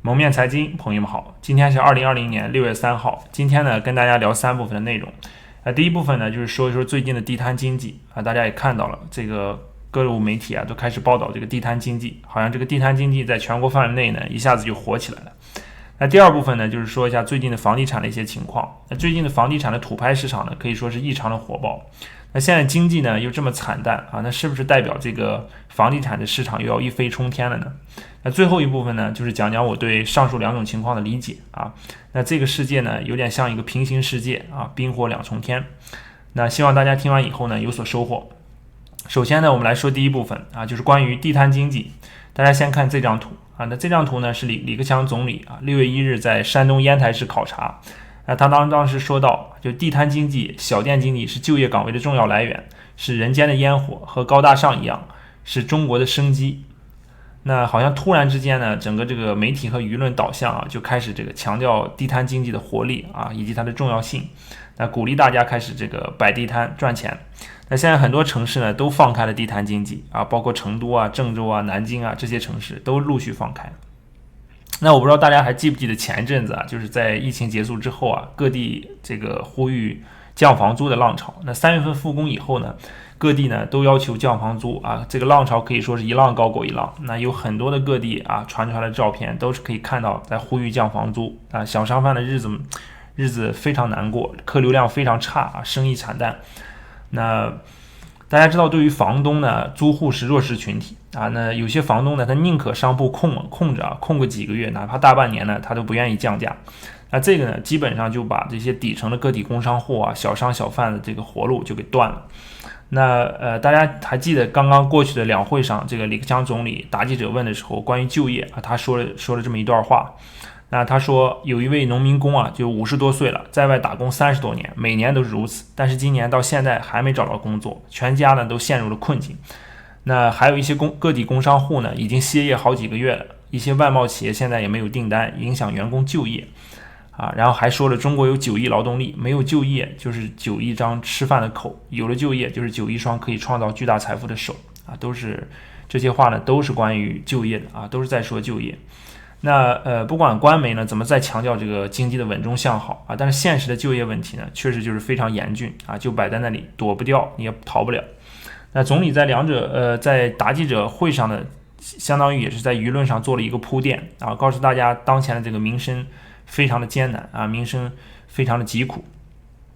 蒙面财经，朋友们好，今天是2020年6月3号。今天呢，跟大家聊3部分的内容。第一部分呢，就是说一说最近的地摊经济啊，大家也看到了，这个各路媒体啊都开始报道这个地摊经济，好像这个地摊经济在全国范围内呢一下子就火起来了。那第二部分呢，就是说一下最近的房地产的一些情况。那最近的房地产的土拍市场呢，可以说是异常的火爆。那现在经济呢又这么惨淡啊，那是不是代表这个房地产的市场又要一飞冲天了呢？那最后一部分呢，就是讲讲我对上述两种情况的理解啊。那这个世界呢，有点像一个平行世界啊，冰火两重天。那希望大家听完以后呢有所收获。首先呢，我们来说第一部分啊，就是关于地摊经济。大家先看这张图啊，那这张图呢是李克强总理啊6月1日在山东烟台市考察。他当时说到，就地摊经济、小店经济是就业岗位的重要来源，是人间的烟火，和高大上一样，是中国的生机。那好像突然之间呢，整个这个媒体和舆论导向啊，就开始这个强调地摊经济的活力啊，以及它的重要性。那鼓励大家开始这个摆地摊赚钱。那现在很多城市呢都放开了地摊经济啊，包括成都啊、郑州啊、南京啊这些城市都陆续放开。那我不知道大家还记不记得前阵子啊，就是在疫情结束之后啊，各地这个呼吁降房租的浪潮。那3月份复工以后呢，各地呢都要求降房租啊，这个浪潮可以说是一浪高过一浪。那有很多的各地啊传出来的照片都是可以看到在呼吁降房租啊，小商贩的日子非常难过，客流量非常差啊，生意惨淡。那大家知道，对于房东呢，租户是弱势群体啊。那有些房东呢，他宁可商铺空着啊，空个几个月，哪怕大半年呢，他都不愿意降价。那这个呢，基本上就把这些底层的个体工商户啊、小商小贩的这个活路就给断了。那大家还记得刚刚过去的两会上，这个李克强总理答记者问的时候，关于就业啊，他说了这么一段话。那他说，有一位农民工啊，就50多岁了，在外打工30多年，每年都是如此，但是今年到现在还没找到工作，全家呢都陷入了困境。那还有一些个体工商户呢，已经歇业好几个月了，一些外贸企业现在也没有订单，影响员工就业啊。然后还说了，中国有9亿劳动力，没有就业就是9亿张吃饭的口，有了就业就是9亿双可以创造巨大财富的手啊。都是这些话呢，都是关于就业的啊，都是在说就业。那不管官媒呢怎么在强调这个经济的稳中向好啊，但是现实的就业问题呢，确实就是非常严峻啊，就摆在那里，躲不掉，你也逃不了。那总理在在答记者会上呢，相当于也是在舆论上做了一个铺垫啊，告诉大家当前的这个民生非常的艰难啊，民生非常的疾苦。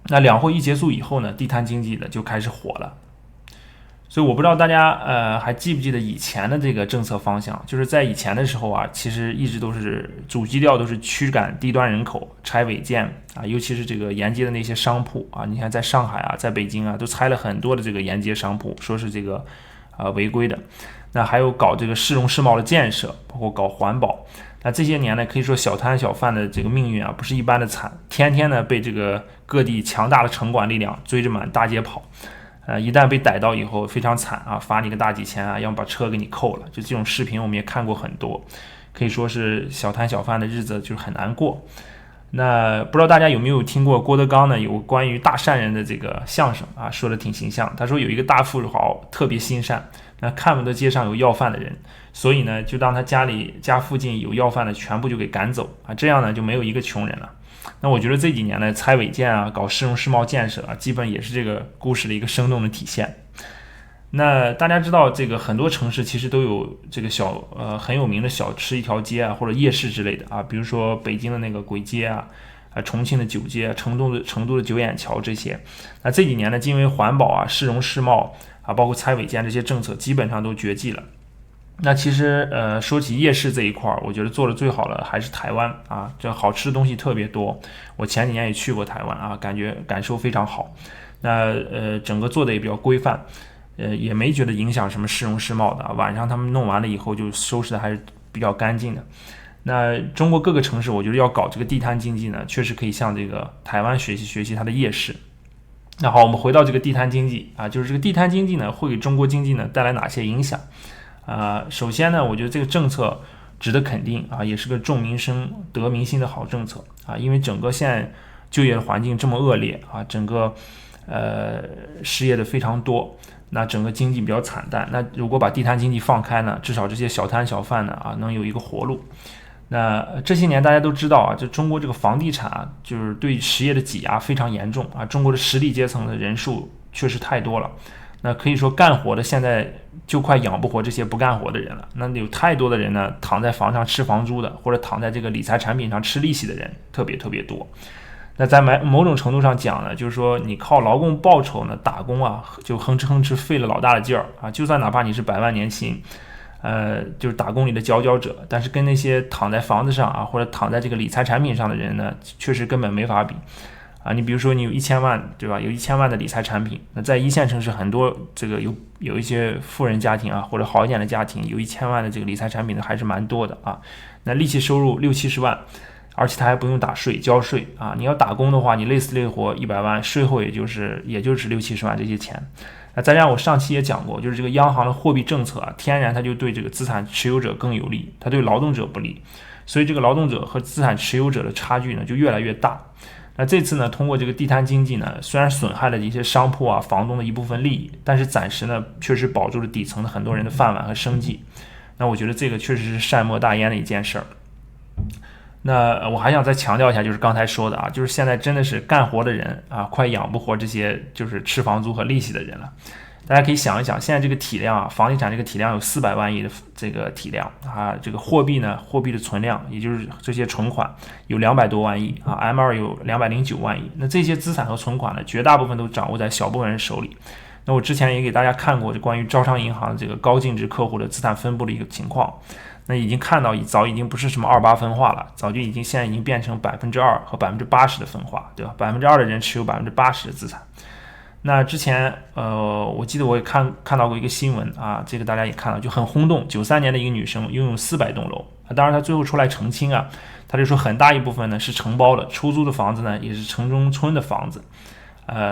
那两会一结束以后呢，地摊经济呢就开始火了。所以我不知道大家还记不记得以前的这个政策方向，就是在以前的时候啊，其实一直都是主基调都是驱赶低端人口、拆违建啊，尤其是这个沿街的那些商铺啊，你看在上海啊、在北京啊，都拆了很多的这个沿街商铺，说是这个违规的。那还有搞这个市容市貌的建设，包括搞环保。那这些年呢，可以说小摊小贩的这个命运啊，不是一般的惨，天天呢被这个各地强大的城管力量追着满大街跑。一旦被逮到以后非常惨啊，罚你个大几千啊，要么把车给你扣了。就这种视频我们也看过很多，可以说是小摊小贩的日子就是很难过。那不知道大家有没有听过郭德纲呢有关于大善人的这个相声啊，说的挺形象。他说有一个大富豪特别心善，那看不得街上有要饭的人，所以呢就当他家附近有要饭的全部就给赶走啊，这样呢就没有一个穷人了。那我觉得这几年呢，拆违建啊，搞市容市貌建设啊，基本也是这个故事的一个生动的体现。那大家知道，这个很多城市其实都有这个很有名的小吃一条街啊，或者夜市之类的啊，比如说北京的那个簋街啊，重庆的酒街，成都的九眼桥这些。那这几年呢，因为环保啊、市容市貌啊，包括拆违建这些政策，基本上都绝迹了。那其实说起夜市这一块，我觉得做的最好的还是台湾啊，这好吃的东西特别多。我前几年也去过台湾啊，感受非常好。那整个做的也比较规范，也没觉得影响什么市容市貌的。晚上他们弄完了以后就收拾的还是比较干净的。那中国各个城市，我觉得要搞这个地摊经济呢，确实可以向这个台湾学习它的夜市。那好，我们回到这个地摊经济啊，就是这个地摊经济呢，会给中国经济呢带来哪些影响？首先呢，我觉得这个政策值得肯定啊，也是个重民生、得民心的好政策啊。因为整个现在就业的环境这么恶劣啊，整个失业的非常多，那整个经济比较惨淡。那如果把地摊经济放开呢，至少这些小摊小贩呢能有一个活路。那这些年大家都知道啊，就中国这个房地产啊，就是对实业的挤压非常严重啊。中国的实力阶层的人数确实太多了，那可以说干活的现在就快养不活这些不干活的人了。那有太多的人呢，躺在房上吃房租的，或者躺在这个理财产品上吃利息的人特别多。那在某种程度上讲呢，就是说你靠劳动报酬呢打工啊，就哼哧费了老大的劲儿啊。就算哪怕你是100万年薪，就是打工里的佼佼者，但是跟那些躺在房子上啊，或者躺在这个理财产品上的人呢，确实根本没法比啊。你比如说你有1000万，对吧？有1000万的理财产品，那在一线城市很多这个有一些富人家庭啊，或者好一点的家庭，有1000万的这个理财产品的还是蛮多的啊。那利息收入60-70万。而且他还不用交税啊！你要打工的话，你累死累活100万，税后也就是60-70万这些钱。再加上我上期也讲过，就是这个央行的货币政策啊，天然它就对这个资产持有者更有利，它对劳动者不利，所以这个劳动者和资产持有者的差距呢就越来越大。那这次呢，通过这个地摊经济呢，虽然损害了一些商铺啊、房东的一部分利益，但是暂时呢确实保住了底层的很多人的饭碗和生计。那我觉得这个确实是善莫大焉的一件事儿。那我还想再强调一下，就是刚才说的啊，就是现在真的是干活的人啊，快养不活这些就是吃房租和利息的人了。大家可以想一想，现在这个体量啊，房地产这个体量有400万亿的这个体量啊，这个货币的存量，也就是这些存款有200多万亿啊 ，M2 有209万亿。那这些资产和存款呢，绝大部分都掌握在小部分人手里。那我之前也给大家看过，就关于招商银行这个高净值客户的资产分布的一个情况。那已经看到早已经不是什么28分化了，现在已经变成2%和80%的分化，对吧？2%的人持有80%的资产。那之前我记得我也看到过一个新闻啊，这个大家也看到，就很轰动。93年的一个女生拥有400栋楼，当然她最后出来澄清啊，她就说很大一部分呢是承包的，出租的房子呢也是城中村的房子，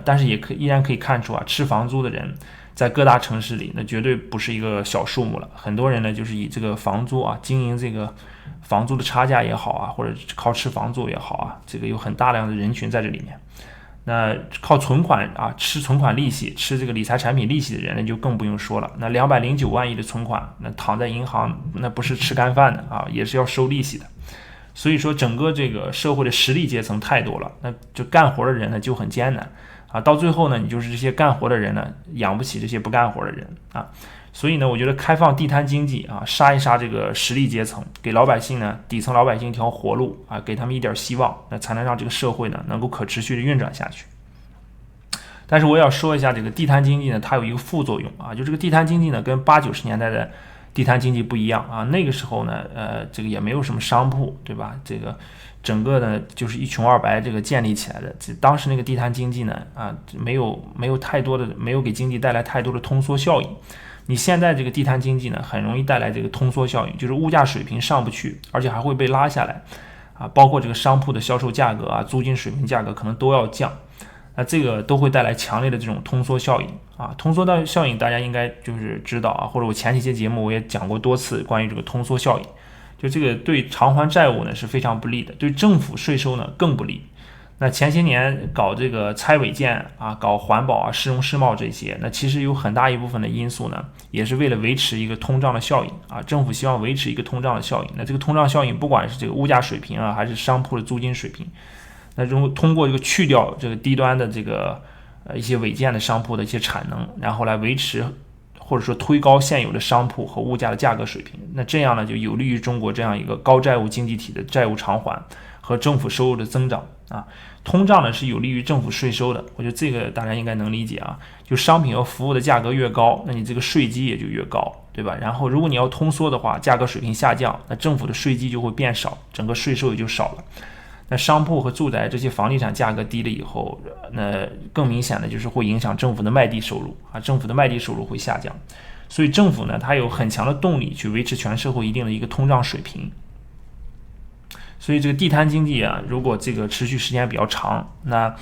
但是依然可以看出啊，吃房租的人在各大城市里，那绝对不是一个小数目了。很多人呢，就是以这个房租啊，经营这个房租的差价也好啊，或者靠吃房租也好啊，这个有很大量的人群在这里面。那靠存款啊，吃存款利息，吃这个理财产品利息的人呢，就更不用说了。那209万亿的存款，那躺在银行，那不是吃干饭的啊，也是要收利息的。所以说，整个这个社会的实力阶层太多了，那就干活的人呢就很艰难。到最后呢，你就是这些干活的人呢，养不起这些不干活的人啊。所以呢，我觉得开放地摊经济啊，杀一杀这个实力阶层，给老百姓呢，底层老百姓一条活路啊，给他们一点希望，那才能让这个社会呢，能够可持续的运转下去。但是我也要说一下，这个地摊经济呢，它有一个副作用啊，就这个地摊经济呢，跟80-90年代的地摊经济不一样啊。那个时候呢，这个也没有什么商铺，对吧？这个整个呢就是一穷二白这个建立起来的。当时那个地摊经济呢，没有太多的，没有给经济带来太多的通缩效应。你现在这个地摊经济呢，很容易带来这个通缩效应，就是物价水平上不去，而且还会被拉下来啊。包括这个商铺的销售价格啊，租金水平价格可能都要降。那这个都会带来强烈的这种通缩效应啊。通缩的效应大家应该就是知道啊，或者我前几期节目我也讲过多次关于这个通缩效应。就这个对偿还债务呢是非常不利的，对政府税收呢更不利。那前些年搞这个拆违建啊，搞环保啊、市容市貌这些，那其实有很大一部分的因素呢，也是为了维持一个通胀的效应啊。政府希望维持一个通胀的效应，那这个通胀效应不管是这个物价水平啊，还是商铺的租金水平，那通过这个去掉这个低端的这个一些违建的商铺的一些产能，然后来维持或者说推高现有的商铺和物价的价格水平，那这样呢就有利于中国这样一个高债务经济体的债务偿还和政府收入的增长啊。通胀呢是有利于政府税收的，我觉得这个大家应该能理解啊。就商品和服务的价格越高，那你这个税基也就越高，对吧？然后如果你要通缩的话，价格水平下降，那政府的税基就会变少，整个税收也就少了。那商铺和住宅这些房地产价格低了以后，那更明显的就是会影响政府的卖地收入啊，政府的卖地收入会下降，所以政府呢，它有很强的动力去维持全社会一定的一个通胀水平。所以这个地摊经济啊，如果这个持续时间比较长，那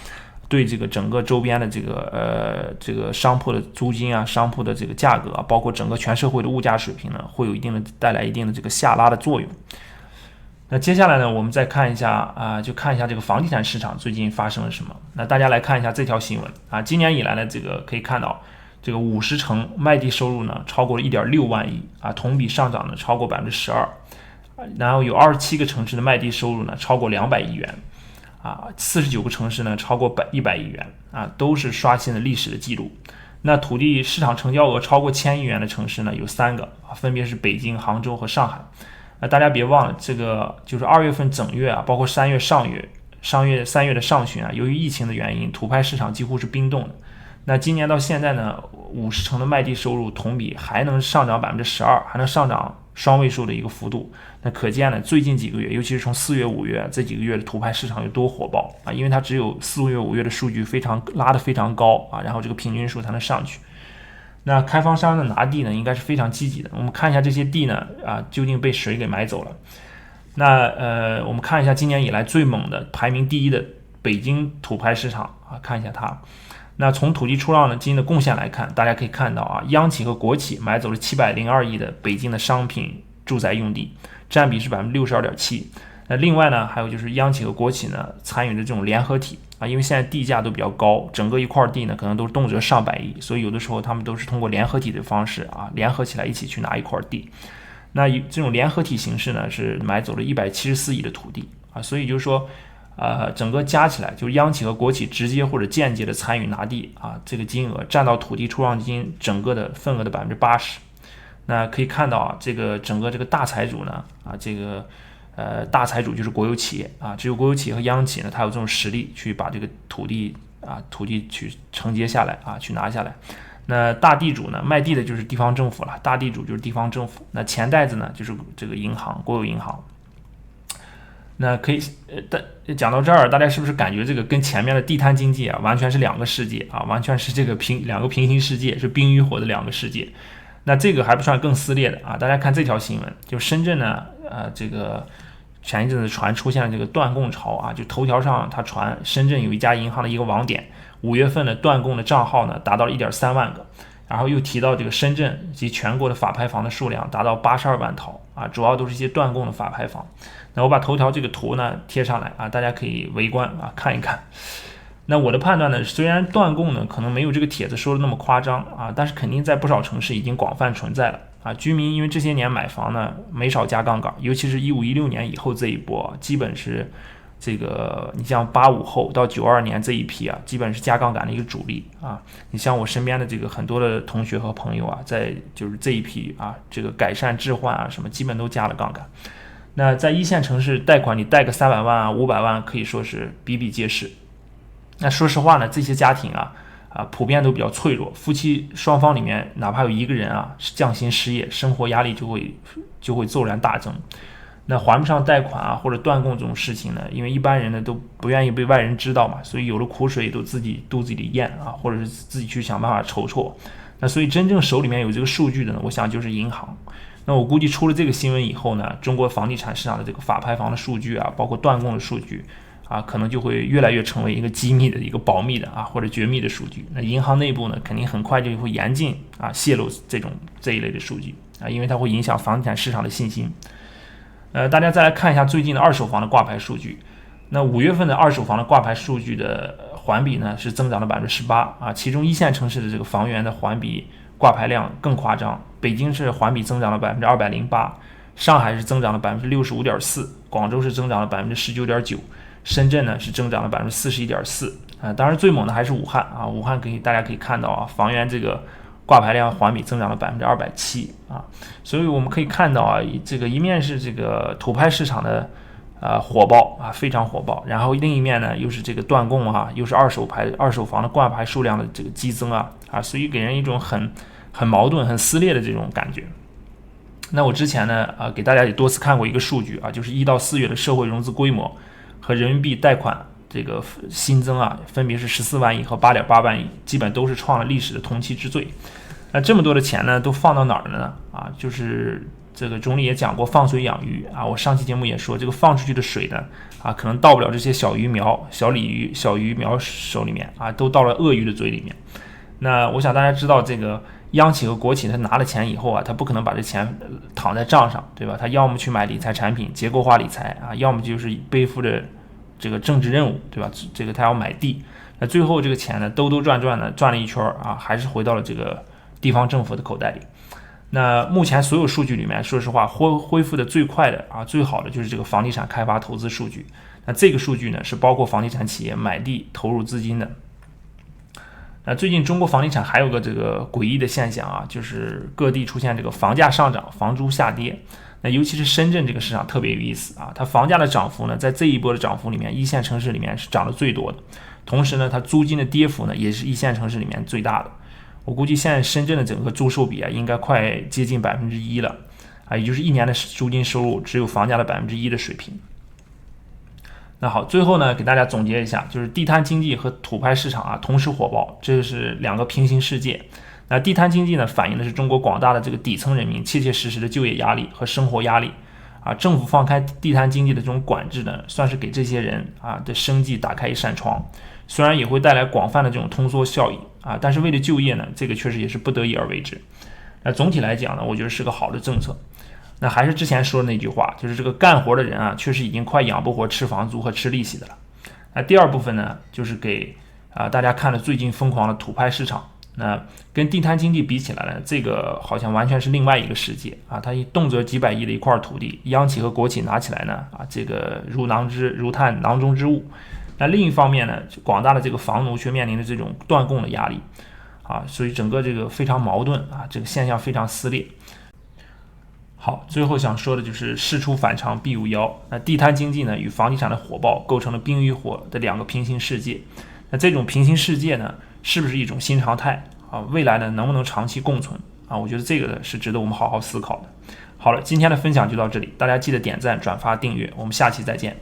对这个整个周边的这个商铺的租金啊、商铺的这个价格啊，包括整个全社会的物价水平呢，会有带来一定的这个下拉的作用。那接下来呢，我们再看一下就看一下这个房地产市场最近发生了什么。那大家来看一下这条新闻啊，今年以来呢，这个可以看到这个50成卖地收入呢超过了1.6万亿啊，同比上涨呢超过12%。然后有27个城市的卖地收入呢超过200亿元，49个城市呢超过100亿元，都是刷新了历史的记录。那土地市场成交额超过1000亿元的城市呢有3个，分别是北京、杭州和上海。大家别忘了，这个就是2月份整月包括3月3月的上旬由于疫情的原因，土拍市场几乎是冰冻的。那今年到现在呢，50城的卖地收入同比还能上涨12%，还能上涨双位数的一个幅度。那可见呢，最近几个月，尤其是从4月、5月这几个月的土拍市场有多火爆因为它只有4月、5月的数据拉得非常高然后这个平均数才能上去。那开发商的拿地呢，应该是非常积极的。我们看一下这些地呢究竟被谁给买走了。那我们看一下今年以来最猛的排名第1的北京土拍市场看一下它。那从土地出让金的贡献来看，大家可以看到央企和国企买走了702亿的北京的商品住宅用地，占比是 62.7%。那另外呢，还有就是央企和国企呢参与的这种联合体因为现在地价都比较高，整个一块地呢可能都是动辄上百亿，所以有的时候他们都是通过联合体的方式联合起来一起去拿一块地。那这种联合体形式呢是买走了174亿的土地所以就是说整个加起来，就是央企和国企直接或者间接的参与拿地这个金额占到土地出让金整个的份额的 80%。那可以看到这个整个这个大财主呢这个大财主就是国有企业只有国有企业和央企呢，它有这种实力去把这个土地去承接下来去拿下来。那大地主呢，卖地的就是地方政府了，大地主就是地方政府。那钱袋子呢，就是这个银行，国有银行。那可以讲到这儿，大家是不是感觉这个跟前面的地摊经济完全是两个世界完全是这个两个平行世界，是冰与火的两个世界。那这个还不算更撕裂的大家看这条新闻，就深圳呢这个前一阵子传出现了这个断供潮就头条上它传深圳有一家银行的一个网点，5月份的断供的账号呢达到了 1.3 万个。然后又提到这个深圳及全国的法拍房的数量达到82万套主要都是一些断供的法拍房。那我把头条这个图呢贴上来大家可以围观看一看。那我的判断呢，虽然断供呢可能没有这个帖子说的那么夸张但是肯定在不少城市已经广泛存在了居民因为这些年买房呢没少加杠杆，尤其是15、16年以后这一波基本是这个你像85后到92年这一批基本是加杠杆的一个主力你像我身边的这个很多的同学和朋友在就是这一批这个改善置换什么基本都加了杠杆。那在一线城市贷款你贷个300万500万可以说是比比皆是。那说实话呢，这些家庭普遍都比较脆弱，夫妻双方里面哪怕有一个人是降薪失业，生活压力就会骤然大增。那还不上贷款或者断供这种事情呢，因为一般人呢都不愿意被外人知道嘛，所以有了苦水都自己肚子里咽或者是自己去想办法筹措。那所以真正手里面有这个数据的呢，我想就是银行。那我估计出了这个新闻以后呢，中国房地产市场的这个法拍房的数据包括断供的数据可能就会越来越成为一个机密的一个保密的或者绝密的数据。那银行内部呢肯定很快就会严禁泄露这一类的数据因为它会影响房地产市场的信心。大家再来看一下最近的二手房的挂牌数据。那5月份的二手房的挂牌数据的环比呢是增长了 18%其中一线城市的这个房源的环比挂牌量更夸张，北京是环比增长了 208%， 上海是增长了 65.4%， 广州是增长了 19.9%， 深圳呢是增长了 41.4%。当然最猛的还是武汉武汉大家可以看到房源这个挂牌量环比增长了 270%所以我们可以看到这个一面是这个土拍市场的火爆非常火爆，然后另一面呢又是这个断供又是二手房的挂牌数量的这个激增所以给人一种很矛盾很撕裂的这种感觉。那我之前呢给大家也多次看过一个数据就是1到4月的社会融资规模和人民币贷款这个新增分别是14万亿和 8.8 万亿，基本都是创了历史的同期之最。那这么多的钱呢都放到哪儿了呢就是这个总理也讲过放水养鱼我上期节目也说这个放出去的水呢可能到不了这些小鱼苗小鱼苗手里面都到了鳄鱼的嘴里面。那我想大家知道这个央企和国企他拿了钱以后他不可能把这钱躺在账上，对吧？他要么去买理财产品结构化理财要么就是背负着这个政治任务，对吧？这个他要买地，那最后这个钱呢兜转的转了一圈还是回到了这个地方政府的口袋里。那目前所有数据里面，说实话，恢复的最快的最好的就是这个房地产开发投资数据。那这个数据呢，是包括房地产企业买地投入资金的。那最近中国房地产还有个这个诡异的现象就是各地出现这个房价上涨、房租下跌。那尤其是深圳这个市场特别有意思它房价的涨幅呢，在这一波的涨幅里面，一线城市里面是涨得最多的。同时呢，它租金的跌幅呢，也是一线城市里面最大的。我估计现在深圳的整个租售比应该快接近1%了也就是一年的租金收入只有房价的1%的水平。那好，最后呢，给大家总结一下，就是地摊经济和土拍市场同时火爆，这是两个平行世界。那地摊经济呢，反映的是中国广大的这个底层人民切切实实的就业压力和生活压力政府放开地摊经济的这种管制呢，算是给这些人的生计打开一扇窗。虽然也会带来广泛的这种通缩效应但是为了就业呢，这个确实也是不得已而为之。那总体来讲呢，我觉得是个好的政策。那还是之前说的那句话，就是这个干活的人确实已经快养不活吃房租和吃利息的了。那第二部分呢，就是给大家看了最近疯狂的土拍市场。那跟地摊经济比起来呢，这个好像完全是另外一个世界它动辄几百亿的一块土地，央企和国企拿起来呢这个如探囊中之物。那另一方面呢，广大的这个房奴却面临着这种断供的压力所以整个这个非常矛盾这个现象非常撕裂。好，最后想说的就是事出反常必有妖。那地摊经济呢，与房地产的火爆构成了冰与火的两个平行世界。那这种平行世界呢，是不是一种新常态未来呢，能不能长期共存我觉得这个是值得我们好好思考的。好了，今天的分享就到这里，大家记得点赞、转发、订阅，我们下期再见。